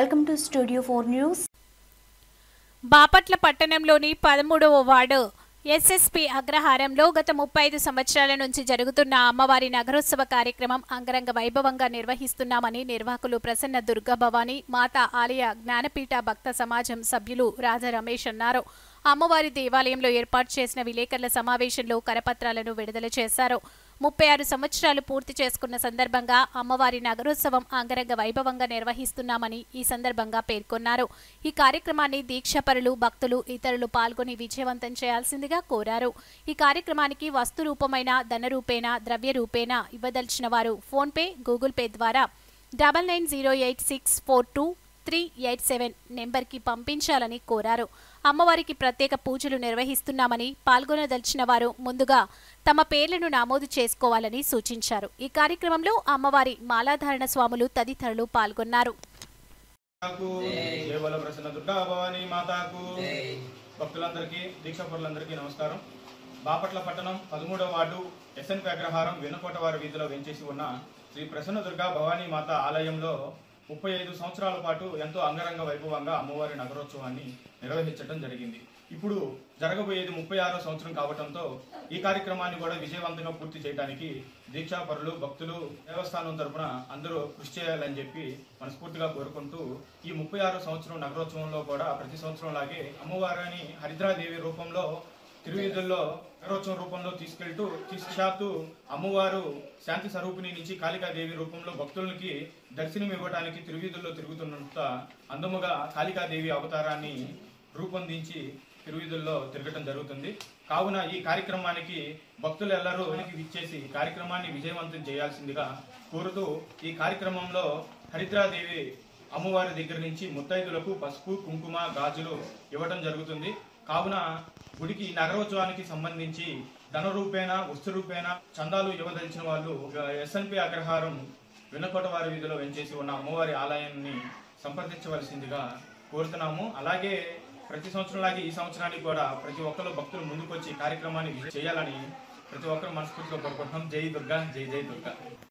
Welcome to Studio 4 News. Bapatla పట్టణంలోని 13వ ward SSP అగ్రహారంలో గత 35 సంవత్సరాల నుంచి జరుగుతున్న అమ్మవారి నగరోత్సవ కార్యక్రమం అంగరంగ వైభవంగా నిర్వహిస్తున్నామని నిర్వాహకులు ప్రసన్న దుర్గా భవానీ మాతా ఆలయ జ్ఞానపీఠ భక్త సమాజం సభ్యులు రాజా రమేష్ అన్నారు. అమ్మవారి దేవాలయంలో ఏర్పాటు చేసిన విలేకరుల సమావేశంలో కరపత్రాలను విడుదల చేశారు. 36 సంవత్సరాలు పూర్తి చేసుకున్న సందర్భంగా అమ్మవారి నగరోత్సవం అంగరంగ వైభవంగా నిర్వహిస్తున్నామని ఈ సందర్భంగా పేర్కొన్నారు. ఈ కార్యక్రమాన్ని దీక్షపరులు, భక్తులు, ఇతరులు పాల్గొని విజయవంతం చేయాల్సిందిగా కోరారు. ఈ కార్యక్రమానికి వస్తు రూపమైన, ధన రూపేణ, ద్రవ్య రూపేణ ఇవ్వదలిచిన వారు ఫోన్పే, గూగుల్ పే ద్వారా 9908642387 నెంబర్కి పంపించాలని కోరారు. అమ్మవారికి ప్రత్యేక పూజలు నిర్వహిస్తున్నామని, పాల్గొనదలిచిన వారు ముందుగా తమ పేర్లను నమోదు చేసుకోవాలని సూచించారు. ఈ కార్యక్రమంలో అమ్మవారి మాలాధారణ స్వాములు తదితరులు పాల్గొన్నారు. భక్తులందరికీ, దీక్షాపరులందరికీ నమస్కారం. బాపట్ల పట్టణం 13వ వార్డు ఎస్ఎన్పి అగ్రహారం వెనుకోటవారి వీధిలో వెంచేసి ఉన్న శ్రీ ప్రసన్న దుర్గా భవానీ మాత ఆలయంలో 35 సంవత్సరాల పాటు ఎంతో అంగరంగ వైభవంగా అమ్మవారి నగరోత్సవాన్ని నిర్వహించడం జరిగింది. ఇప్పుడు జరగబోయేది 36వ సంవత్సరం కావడంతో ఈ కార్యక్రమాన్ని కూడా విజయవంతంగా పూర్తి చేయడానికి దీక్షాపరులు, భక్తులు, దేవస్థానం తరఫున అందరూ కృషి చేయాలని చెప్పి మనస్ఫూర్తిగా కోరుకుంటూ ఈ 36వ సంవత్సరం నగరోత్సవంలో కూడా ప్రతి సంవత్సరం లాగే అమ్మవారిని హరిద్రాదేవి రూపంలో తిరువీధుల్లో నగరోత్సవం రూపంలో తీసుకెళ్తూ అమ్మవారు శాంతి స్వరూపిణి నుంచి కాళికాదేవి రూపంలో భక్తులకి దర్శనం ఇవ్వడానికి తిరువీధుల్లో తిరుగుతున్నంత అందముగా కాళికాదేవి అవతారాన్ని రూపొందించి తిరువీధుల్లో తిరగటం జరుగుతుంది. కావున ఈ కార్యక్రమానికి భక్తులు ఎల్లరూ విచ్చేసి కార్యక్రమాన్ని విజయవంతం చేయాల్సిందిగా కోరుతూ ఈ కార్యక్రమంలో హరిద్రాదేవి అమ్మవారి దగ్గర నుంచి ముత్తైదులకు పసుపు, కుంకుమ, గాజులు ఇవ్వటం జరుగుతుంది. కావున గుడికి నగరోత్సవానికి సంబంధించి ధన రూపేణ, వస్తు రూపేణ చందాలు ఇవ్వదలిచిన వాళ్ళు ఎస్ఎన్పి అగ్రహారం వెనుకోటవారి వీధిలో వెంచేసి ఉన్న అమ్మవారి ఆలయాన్ని సంప్రదించవలసిందిగా కోరుతున్నాము. అలాగే ప్రతి సంవత్సరం లాగే ఈ సంవత్సరానికి కూడా ప్రతి ఒక్కరు భక్తులు ముందుకొచ్చి కార్యక్రమాన్ని చేయాలని ప్రతి ఒక్కరు మనస్ఫూర్తిగా కోరుకుంటున్నాం. జై దుర్గా, జై జై దుర్గా.